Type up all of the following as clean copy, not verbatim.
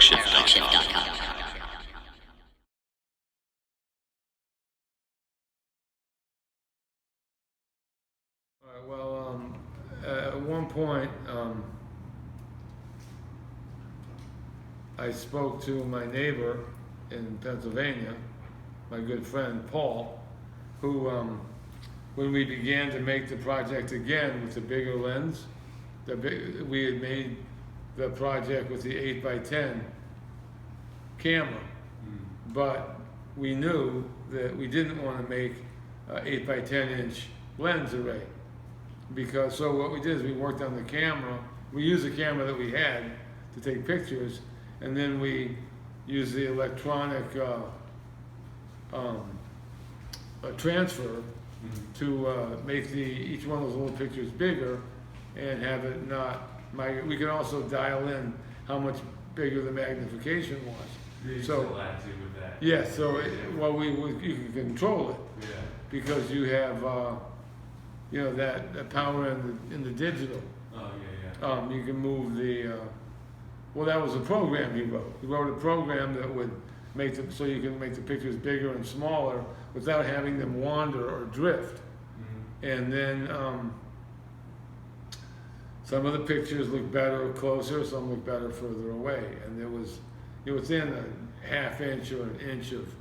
PARALLAX-SHIFT.com. Well, at one point, I spoke to my neighbor in Pennsylvania, my good friend Paul, who, when we began to make the project again with the bigger lens, we had made the project with the 8x10 camera, but we knew that we didn't want to make an 8x10 inch lens array. Because, so what we did is we worked on the camera, we used the camera that we had to take pictures, and then we used the electronic transfer to make each one of those little pictures bigger and have it not, we could also dial in how much bigger the magnification was. So, with that. yeah, so you can control it. Yeah. Because you have, you know, that power in the digital. Oh, yeah. You can move well, that was a program he wrote. He wrote a program that would make them so you can make the pictures bigger and smaller without having them wander or drift. And then some of the pictures look better closer, some look better further away. And it was within a half inch or an inch of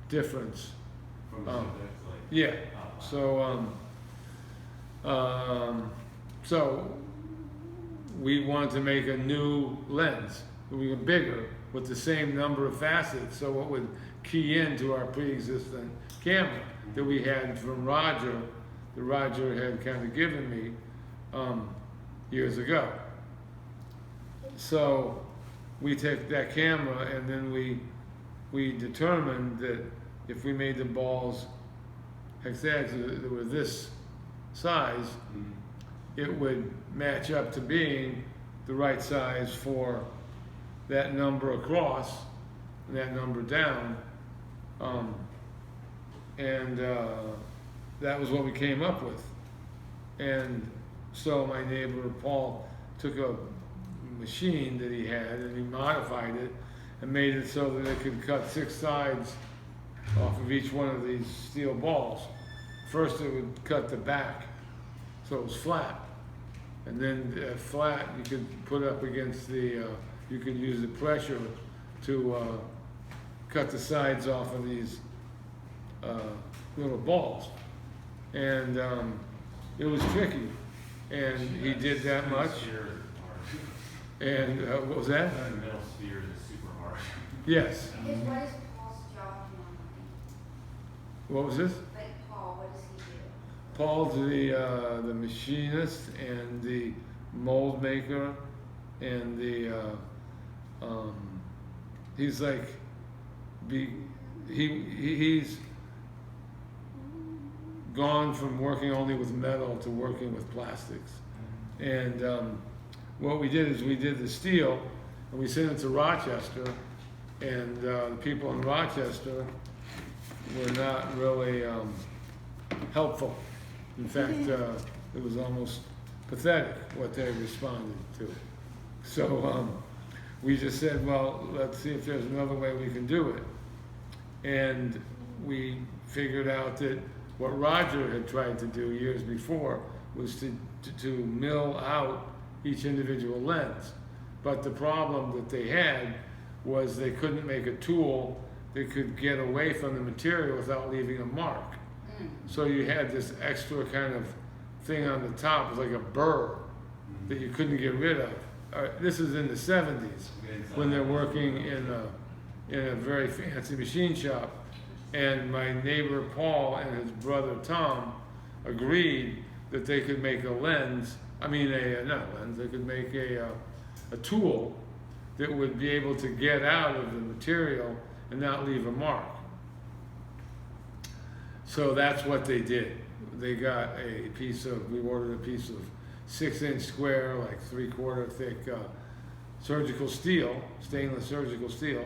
difference. From the subject, Yeah. Oh, wow. So we wanted to make a new lens, we were bigger with the same number of facets, so it would key into our pre-existing camera that we had from Roger, that Roger had kind of given me years ago. So we took that camera and then we determined that if we made the balls hexagonal that were this size, it would match up to being the right size for that number across and that number down. That was what we came up with. And so my neighbor Paul took a machine that he had and he modified it and made it so that it could cut 6 sides off of each one of these steel balls. First it would cut the back, so it was flat. And then flat you could put up against you could use the pressure to cut the sides off of these little balls. And it was tricky. And he did that much. And what was that? The middle sphere is super hard. Yes. What is Paul's job normally? What was this? Like Paul, what does he do? Paul's the machinist and the mold maker and the he's like he's gone from working only with metal to working with plastics. And what we did is we did the steel and we sent it to Rochester, and the people in Rochester were not really helpful. In fact, it was almost pathetic what they responded to. So we just said, well, let's see if there's another way we can do it. And we figured out that what Roger had tried to do years before was to mill out each individual lens. But the problem that they had was they couldn't make a tool that could get away from the material without leaving a mark. So you had this extra kind of thing on the top, it was like a burr that you couldn't get rid of. This is in the 70s when they're working in a very fancy machine shop. And my neighbor Paul and his brother Tom agreed that they could make a lens, not a lens, they could make a tool that would be able to get out of the material and not leave a mark. So that's what they did. They got we ordered a piece of 6-inch square, like 3/4 thick surgical steel, stainless surgical steel,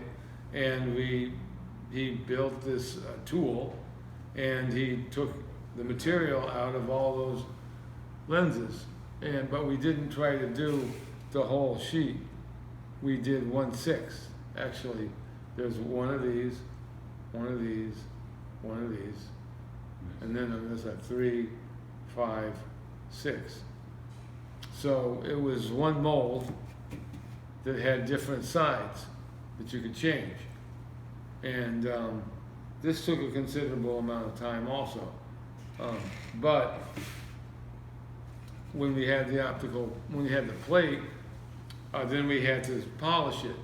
and he built this tool, and he took the material out of all those lenses. But we didn't try to do the whole sheet. We did 1/6. actually, there's one of these, one of these, one of these, and then on this side, 3, 5, 6. So it was one mold that had different sides that you could change. And this took a considerable amount of time also. But when we had when we had the plate, then we had to polish it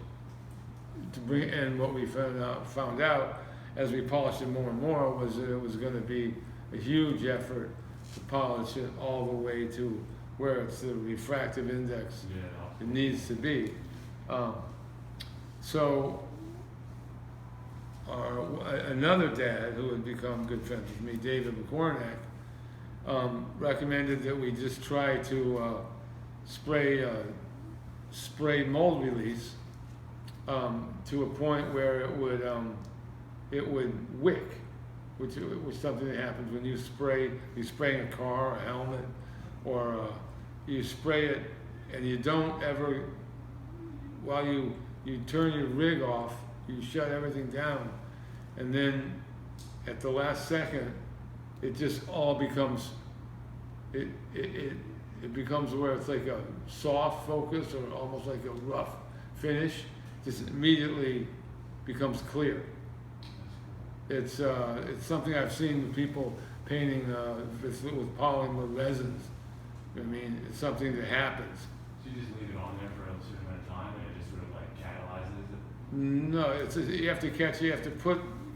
to bring. And what we found out as we polished it more and more was that it was going to be a huge effort to polish it all the way to where it's the refractive index it needs to be. So another dad who had become good friends with me, David McCornack, recommended that we just try to spray mold release to a point where it would wick, which was something that happens when you spray a car, a helmet, or you spray it and you don't ever, while you turn your rig off, you shut everything down, and then at the last second, it just all becomes, it becomes where it's like a soft focus or almost like a rough finish, just immediately becomes clear. It's something I've seen with people painting with polymer resins. I mean, it's something that happens. So you just leave it on there for a certain amount of time and it just sort of like catalyzes it? No, you have to catch, you have to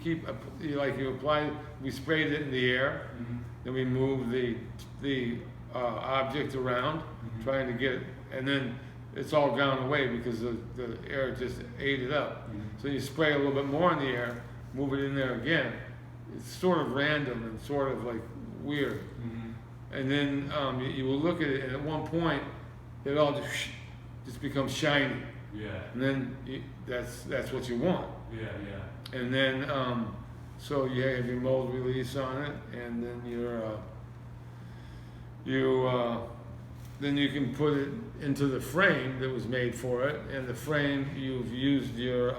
you apply, we sprayed it in the air, then we move the object around, trying to get it, and then it's all gone away because the air just ate it up. So you spray a little bit more in the air, move it in there again. It's sort of random and sort of like weird. And then you will look at it, and at one point, it all just becomes shiny. Yeah. And then that's what you want. Yeah. And then so you have your mold release on it, and then then you can put it into the frame that was made for it. And the frame, you've used your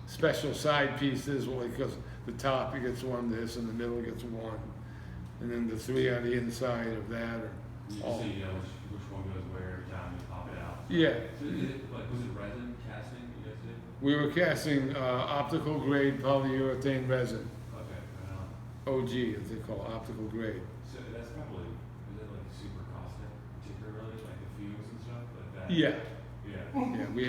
special side pieces, because the top gets one this, and the middle gets one, and then the 3 on the inside of that are You all. just see which one goes where every time you pop it out. Yeah. So is it like, was it resin casting you guys did? We were casting optical grade polyurethane resin, Okay, right on. OG as they call it, optical grade. So that's probably, is it like super caustic, particularly like the fumes and stuff like that? Yeah, Yeah. yeah. We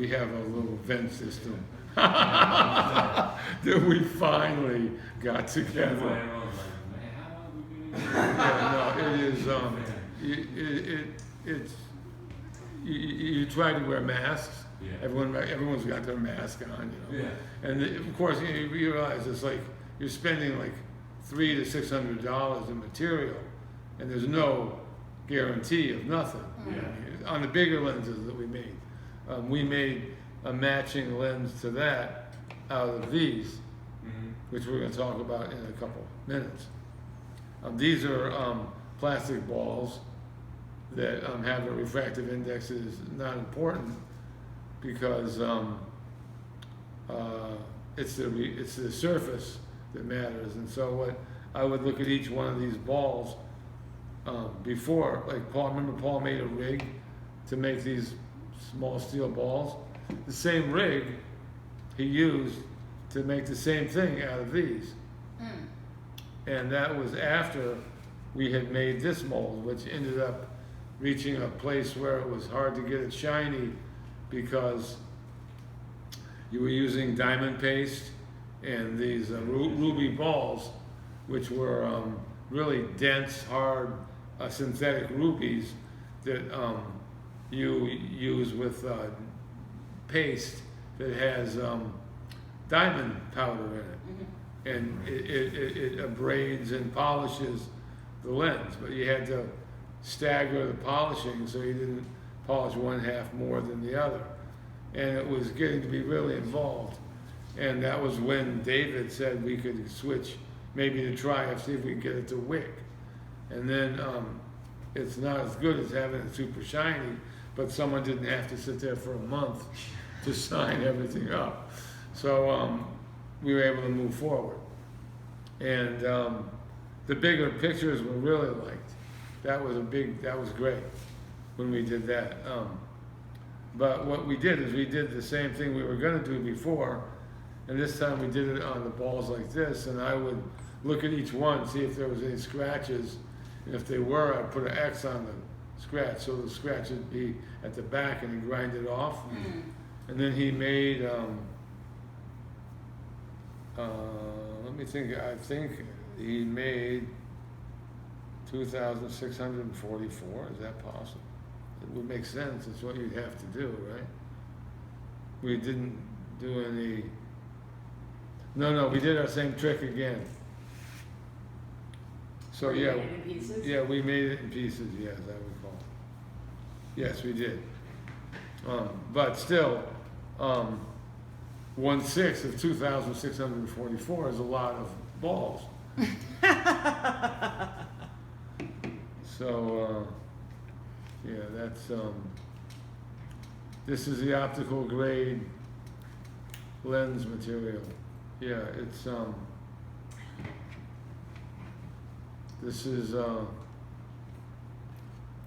have a little vent system that we finally got together. Everyone's like, man, how long have we been in Yeah, no, it is. You try to wear masks. Yeah. Everyone's got their mask on, you know. Yeah. And of course, you realize it's like you're spending like $300 to $600 in material, and there's no guarantee of nothing. Yeah. On the bigger lenses that we made a matching lens to that out of these, which we're going to talk about in a couple minutes. These are plastic balls that have a refractive index that is not important because it's the surface that matters. And so what I would look at each one of these balls before, like Paul made a rig to make these small steel balls. The same rig he used to make the same thing out of these. And that was after we had made this mold, which ended up reaching a place where it was hard to get it shiny because you were using diamond paste and these ruby balls, which were really dense, hard synthetic rubies that you use with paste that has diamond powder in it. And it abrades and polishes the lens, but you had to stagger the polishing so you didn't polish one half more than the other. And it was getting to be really involved. And that was when David said we could switch, maybe to try and see if we could get it to wick. And then it's not as good as having it super shiny, but someone didn't have to sit there for a month to sign everything up. So we were able to move forward. And the bigger pictures were really liked. That was great when we did that. But what we did is we did the same thing we were gonna do before, and this time we did it on the balls like this, and I would look at each one, see if there was any scratches, and if they were, I'd put an X on the scratch, so the scratch would be at the back, and he'd grind it off. And then he made, let me think, I think he made 2,644, is that possible? It would make sense, it's what you'd have to do, right? We didn't do any, no, we did our same trick again. So Were you yeah, made it in pieces? yeah, we made it in pieces, yes, I recall. Yes, we did. But still, 1/6 of 2,644 is a lot of balls. So, yeah, that's, this is the optical grade lens material. Yeah, it's, this is,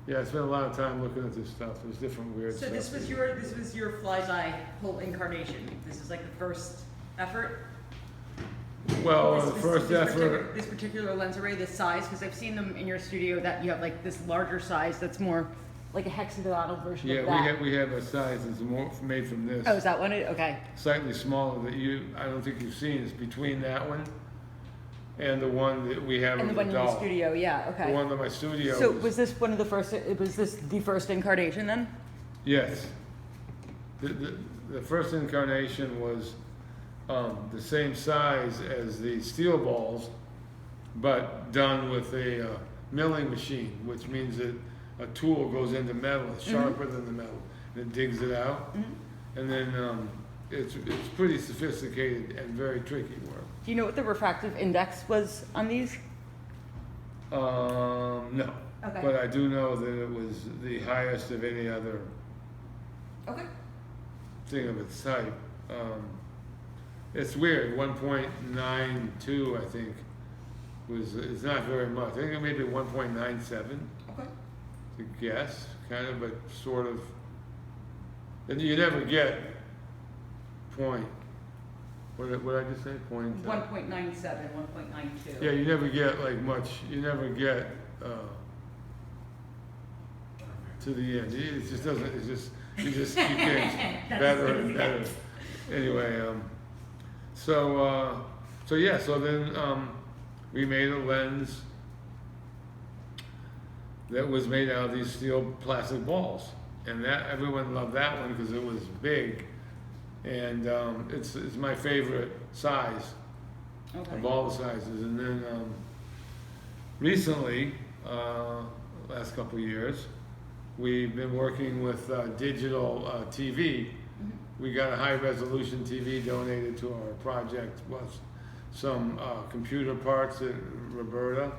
yeah, I spent a lot of time looking at this stuff. There's different weird So stuff. this was your fly's eye whole incarnation. This is like the first effort. Well, This- the this- first this effort, This particular lens array, this size, because I've seen them in your studio that you have like this larger size that's more like a hexagonal version yeah, of that. we have a size that's more made from this. Oh, is that one? Okay. Slightly smaller that I don't think you've seen. It's between that one and the one that we have And in the the one in the doll. studio, yeah, The okay. one in my studio. So is- was this one of the first, was this the first incarnation then? Yes. The first incarnation was the same size as the steel balls, but done with a milling machine, which means that a tool goes into metal, it's sharper than the metal, and it digs it out. And then it's pretty sophisticated and very tricky work. Do you know what the refractive index was on these? No. Okay. But I do know that it was the highest of any other Okay. thing of its type. It's weird, 1.92 I think it's not very much. I think it may be 1.97 Okay. to guess, kind of, but sort of. And you never get point. What did I just say? Point. 1.97, 1.92. Yeah, you never get like much. You never get to the end. It just doesn't. It's just you get better and better. Anyway, so yeah. So then we made a lens that was made out of these steel plastic balls, and that everyone loved that one because it was big, and it's my favorite size Okay. of all the sizes. And then recently, last couple of years, we've been working with digital TV. We got a high resolution TV donated to our project, plus some computer parts that Roberta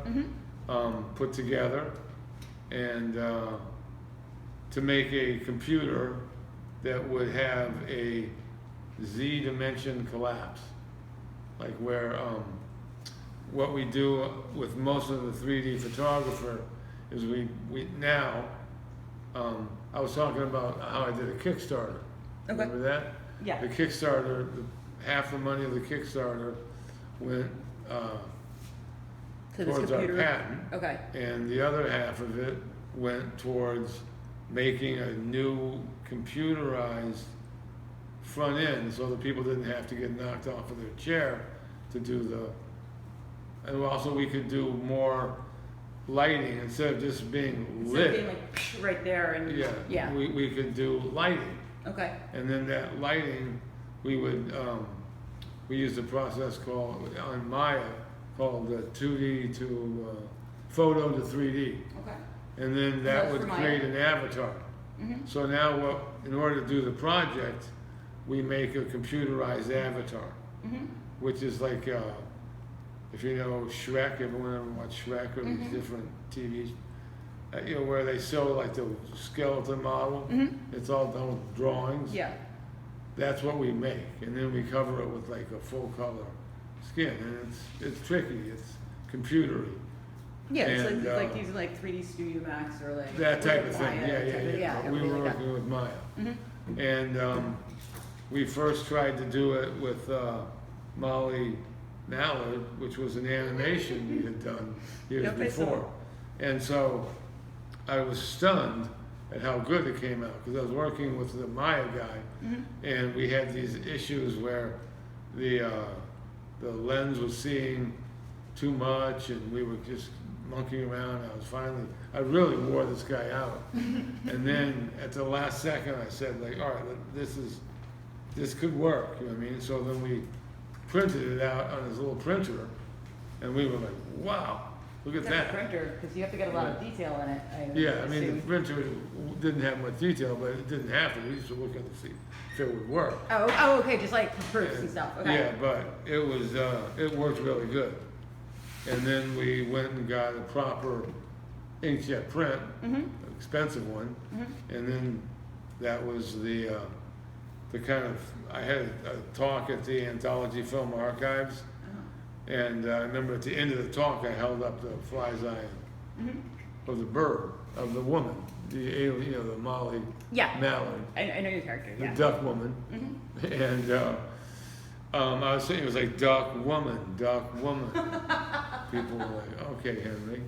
put together, and to make a computer that would have a Z dimension collapse, like where what we do with most of the 3D photographer is we now I was talking about how I did a Kickstarter. Okay. Remember that? Yeah. The Kickstarter, half the money of the Kickstarter went So this towards our computer. patent, Okay. and the other half of it went towards making a new computerized front end, so that people didn't have to get knocked off of their chair to do the. And also, we could do more lighting instead of just being Instead of lit. being like psh, right there and Yeah. We could do lighting. Okay. And then that lighting, we would, we used a process called, on Maya, called 2D to, photo to 3D. Okay. And then that That's would for Maya? create an avatar. Mhm. So now in order to do the project, we make a computerized avatar, Mhm. which is like, if you know Shrek, everyone ever watch Shrek or these different TVs? You know, where they show like the skeleton model, Mhm. it's all done with drawings. Yeah. that's what we make, and then we cover it with like a full color skin, and it's tricky, it's computery. Yeah, it's And, like using like 3D Studio Max or like. That type of Maya thing, yeah. But we okay, were like that. working with Maya. Mhm. And we first tried to do it with Molly Mallard, which was an animation we had done years Yep, I saw before. And so I was stunned at how good it came out, because I was working with the Maya guy, Mhm. and we had these issues where the lens was seeing too much, and we were just monkeying around. I really wore this guy out. And then at the last second, I said, like, all right, this could work, you know what I mean? So then we printed it out on his little printer, and we were like, wow, look at That's a that. printer, because you have to get a lot of detail in it. Yeah, I mean, assume. the printer didn't have much detail, but it didn't have to. We used to look at it to see if it would work. Oh, okay, just like proofs and stuff, okay. Yeah, but it was, it worked really good. And then we went and got a proper inkjet print, Mhm. expensive one. Mhm. And then that was the kind of, I had a talk at the Anthology Film Archives. Oh. And I remember at the end of the talk, I held up the fly's eye Mhm. of the bird, of the woman, the alien, you know, the Molly Yeah, Mallard, I know your character, the yeah. duck woman. Mhm. And I was saying, it was like duck woman. People were like, okay, Henry.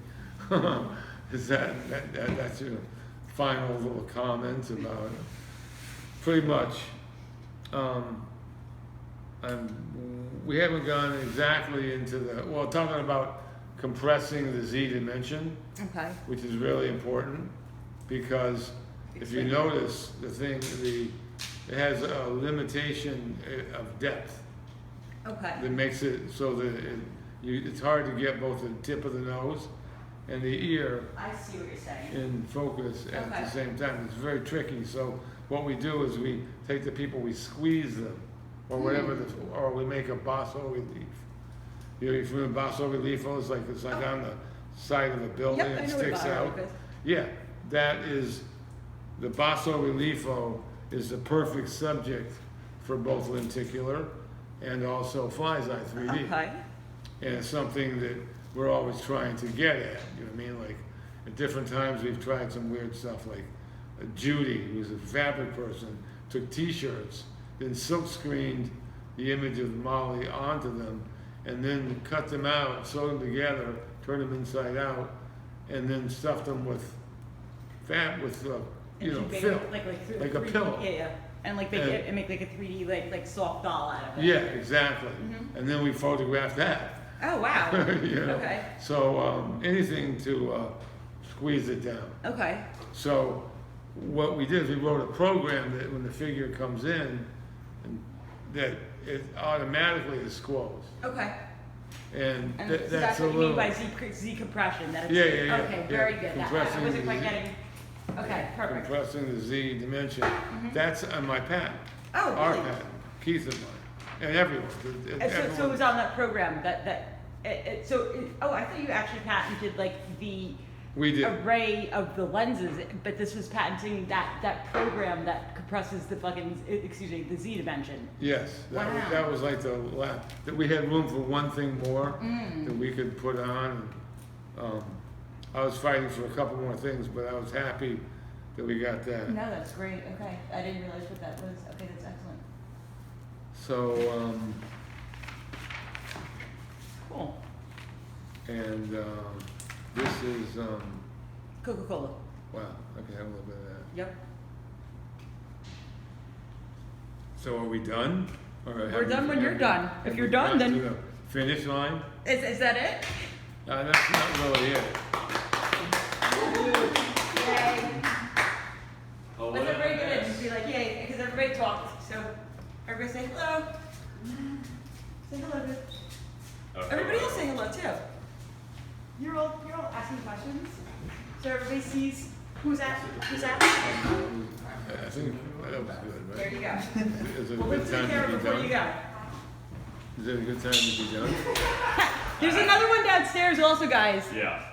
Is that's your final little comment about it? Pretty much. We haven't gone exactly into talking about compressing the Z dimension, Okay. which is really important, because if you notice, it has a limitation of depth Okay. that makes it so that it's hard to get both the tip of the nose and the ear I see what you're saying. in focus at Okay. the same time. It's very tricky. So what we do is we take the people, we squeeze them, or whatever, or we make a basso relief. You know, from the basso reliefo, it's like on the side of the building, Yep, I it know what sticks basso out. relief is. Yeah, that is, the basso reliefo is the perfect subject for both lenticular and also fly's eye 3D. Okay. And it's something that we're always trying to get at, you know what I mean? Like, at different times, we've tried some weird stuff, like Judy, who's a fabric person, took t-shirts, then silk screened the image of Molly onto them, and then cut them out, sewed them together, turned them inside out, and then stuffed them with And she made film. it like a 3D, pillow. Yeah, yeah. And like make And- it, and make like a 3D like soft doll out of it. Yeah, exactly. Mhm. And then we photographed that. Oh, wow. You know? Okay. So anything to squeeze it down. Okay. So what we did is we wrote a program that when the figure comes in, that it automatically is squoze. Okay. And And that's so that's a what you little. mean by Z compression, that it's. Yeah, yeah, yeah, Okay, yeah. very good. That- I Compressing wasn't quite the- getting, okay, perfect. Compressing the Z dimension. That's on my patent. Oh, Our really? patent, Keith's and mine, and everyone. And so it was on that program oh, I thought you actually patented like the We did. array of the lenses, but this was patenting that program that compresses the the Z dimension. Yes, Wow. that was like the last, that we had room for one thing more Mm. that we could put on. I was fighting for a couple more things, but I was happy that we got that. No, that's great, okay. I didn't realize what that was. Okay, that's excellent. So, Cool. and this is, Coca-Cola. wow, I can have a little bit of that. Yep. So are we done? Or We're have done we- when you're have done. we- If have you're we done, got then- to the finish line? Is that it? That's not really it. Yay. Oh, Let's what everybody get in else? and be like, yay, because everybody talked. So everybody say hello. Say hello. Good. Okay. Everybody else say hello too. You're all asking questions, so everybody sees who's asking. I think that was good, There right? you go. Is it a Well, good let's take time care to of be it before you done? go. Is it a good time to be done? There's another one downstairs also, guys. Yeah.